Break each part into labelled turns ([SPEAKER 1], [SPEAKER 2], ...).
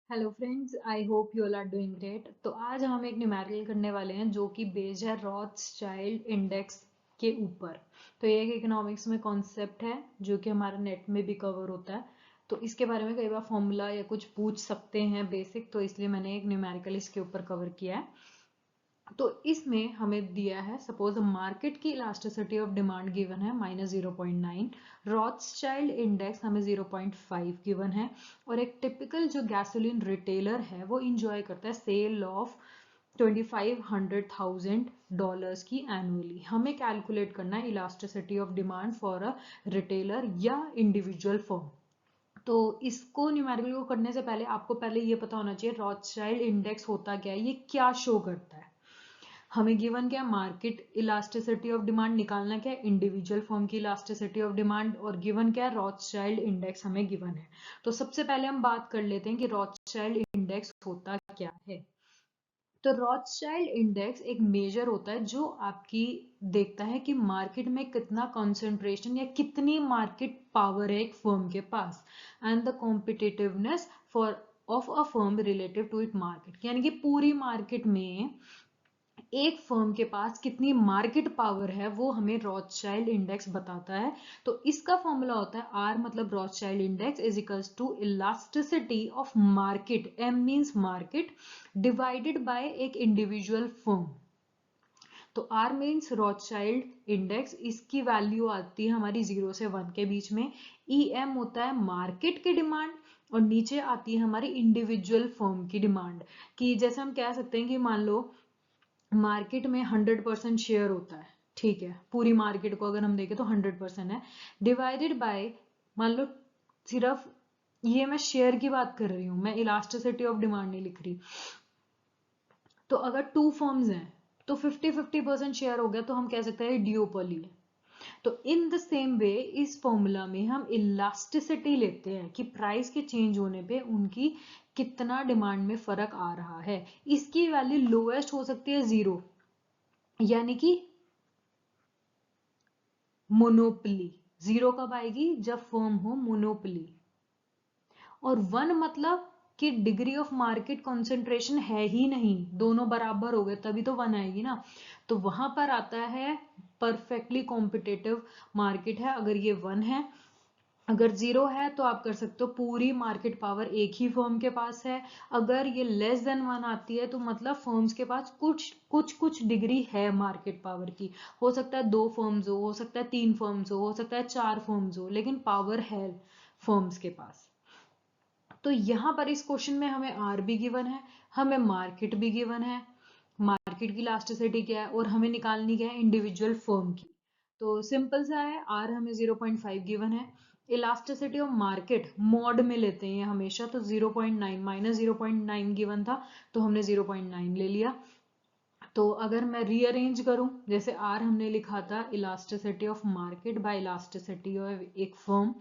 [SPEAKER 1] Hello friends, I hope you all are doing great. तो आज हम एक न्यूमेरिकल करने वाले हैं जो कि बेस्ड है रॉथस्चाइल्ड इंडेक्स के ऊपर। तो ये एक इकोनॉमिक्स में कॉन्सेप्ट है जो कि हमारे नेट में भी कवर होता है। तो इसके बारे में कई बार फॉर्मूला या कुछ पूछ सकते हैं बेसिक, तो इसलिए मैंने एक न्यूमेरिकल इसके ऊपर कवर किया है। तो इसमें हमें दिया है, सपोज मार्केट की इलास्टिसिटी ऑफ डिमांड गिवन है -0.9, रॉथस्चाइल्ड इंडेक्स हमें 0.5 गिवन है, और एक टिपिकल जो गैसोलीन रिटेलर है वो इंजॉय करता है सेल ऑफ $25,000 की एनुअली। हमें कैलकुलेट करना है elasticity of demand for a retailer या इंडिविजुअल फर्म। तो इसको न्यूमेरिकल को करने से पहले आपको पहले ये पता होना चाहिए रॉथस्चाइल्ड इंडेक्स होता क्या है, ये क्या शो करता है। हमें गिवन क्या, मार्केट इलास्टिसिटी ऑफ डिमांड निकालना क्या है, इंडिविजुअल फर्म की इलास्टिसिटी ऑफ डिमांड, और गिवन क्या है, रॉथस्चाइल्ड इंडेक्स हमें गिवन है। तो सबसे पहले हम बात कर लेते हैं कि रॉथस्चाइल्ड इंडेक्स होता क्या है। तो रॉथस्चाइल्ड इंडेक्स एक मेजर होता है जो आपकी देखता है कि मार्केट में कितना कंसंट्रेशन या कितनी मार्केट पावर है एक फर्म के पास, and the competitiveness for of a firm relative to it market, यानी कि पूरी मार्केट में एक फर्म के पास कितनी मार्केट पावर है वो हमें रॉथस्चाइल्ड इंडेक्स बताता है। तो इसका फॉर्मूला होता है आर मतलब Rothschild index is equals to elasticity of market, M means market, divided by एक इंडिविजुअल फर्म। तो आर मीन्स रॉथस्चाइल्ड इंडेक्स, इसकी वैल्यू आती है हमारी 0 से 1 के बीच में। ई एम होता है मार्केट की डिमांड, और नीचे आती है हमारी इंडिविजुअल फर्म की डिमांड। कि जैसे हम कह सकते हैं कि मान लो मार्केट में 100% शेयर होता है, ठीक है, पूरी मार्केट को अगर हम देखें तो 100% है, डिवाइडेड बाय, मान लो सिर्फ ये मैं शेयर की बात कर रही हूँ, मैं इलास्टिसिटी ऑफ डिमांड नहीं लिख रही। तो अगर टू फर्म्स हैं तो 50-50% शेयर हो गया, तो हम कह सकते हैं ड्यूओपोली है। तो इन द सेम वे इस फॉर्मूला में हम इलास्टिसिटी लेते हैं कि प्राइस के चेंज होने पे उनकी कितना डिमांड में फर्क आ रहा है। इसकी वैल्यू लोएस्ट हो सकती है 0, यानी कि मोनोपली। 0 कब आएगी, जब फर्म हो मोनोपली। और 1 मतलब कि डिग्री ऑफ मार्केट कॉन्सेंट्रेशन है ही नहीं, दोनों बराबर हो गए तभी तो 1 आएगी ना। तो वहां पर आता है परफेक्टली कॉम्पिटेटिव मार्केट है अगर ये 1 है। अगर 0 है तो आप कर सकते हो पूरी मार्केट पावर एक ही फर्म के पास है। अगर ये लेस देन 1 आती है तो मतलब फर्म्स के पास कुछ डिग्री है मार्केट पावर की। हो सकता है 2 फर्म्स हो सकता है 3 फर्म्स हो सकता है 4 फर्म्स हो, लेकिन पावर है फर्म्स के पास। तो यहाँ पर इस क्वेश्चन में हमें आर भी गिवन है, हमें मार्केट भी गिवन है, मार्केट की इलास्टिसिटी क्या है, और हमें निकालनी क्या है, इंडिविजुअल फर्म की। तो सिंपल सा है, आर हमें 0.5 गिवन है, इलास्टिसिटी ऑफ मार्केट मॉड में लेते हैं हमेशा, तो 0.9 -0.9 गिवन था, तो हमने 0.9 ले लिया। तो अगर मैं रीअरेंज करूं, जैसे आर हमने लिखा था elasticity of market by elasticity of एक फर्म,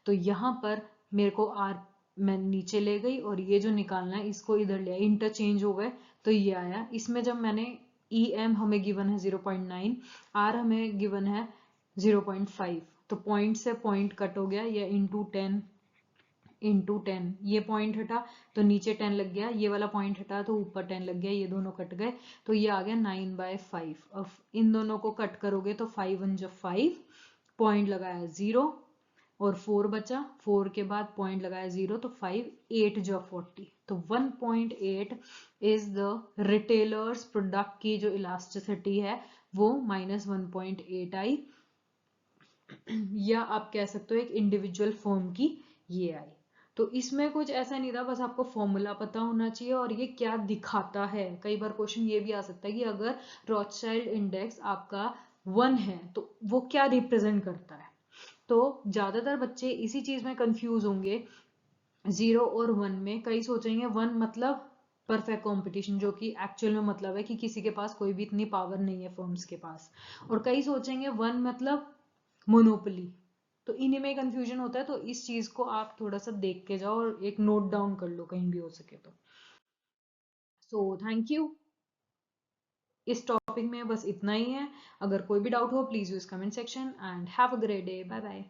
[SPEAKER 1] तो यहाँ पर मेरे को आर मैं नीचे ले गई और ये जो निकालना है इसको इधर लिया, इंटरचेंज हो गए, तो ये आया। इसमें जब मैंने ई एम हमें गिवन है 0.9, आर हमें गिवन है 0.5, तो पॉइंट से पॉइंट कट हो गया, ये इंटू 10, ये पॉइंट हटा तो नीचे 10 लग गया, ये वाला पॉइंट हटा तो ऊपर 10 लग गया, ये दोनों कट गए, तो ये आ गया 9/5। अब इन दोनों को कट करोगे तो 5 1 जब 5, पॉइंट लगाया 0, और 4 बचा, 4 के बाद पॉइंट लगाया 0, तो 5 8 जो 40, तो 1.8 इज द रिटेलर्स प्रोडक्ट की जो इलास्टिसिटी है वो -1.8 आई, या आप कह सकते हो एक इंडिविजुअल फर्म की ये आई। तो इसमें कुछ ऐसा नहीं था, बस आपको फॉर्मूला पता होना चाहिए और ये क्या दिखाता है। कई बार क्वेश्चन ये भी आ सकता है कि अगर रॉथस्चाइल्ड इंडेक्स आपका 1 है तो वो क्या रिप्रेजेंट करता है। तो ज्यादातर बच्चे इसी चीज में कंफ्यूज होंगे, 0 और 1 में। कई सोचेंगे 1 मतलब परफेक्ट कंपटीशन, जो कि एक्चुअल में मतलब है कि किसी के पास कोई भी इतनी पावर नहीं है फर्म्स के पास, और कई सोचेंगे 1 मतलब मोनोपोली। तो इन्हीं में कंफ्यूजन होता है, तो इस चीज को आप थोड़ा सा देख के जाओ और एक नोट डाउन कर लो कहीं भी हो सके तो। So thank you. इस टॉपिक में बस इतना ही है। अगर कोई भी डाउट हो please use comment section, and have a great day, bye bye.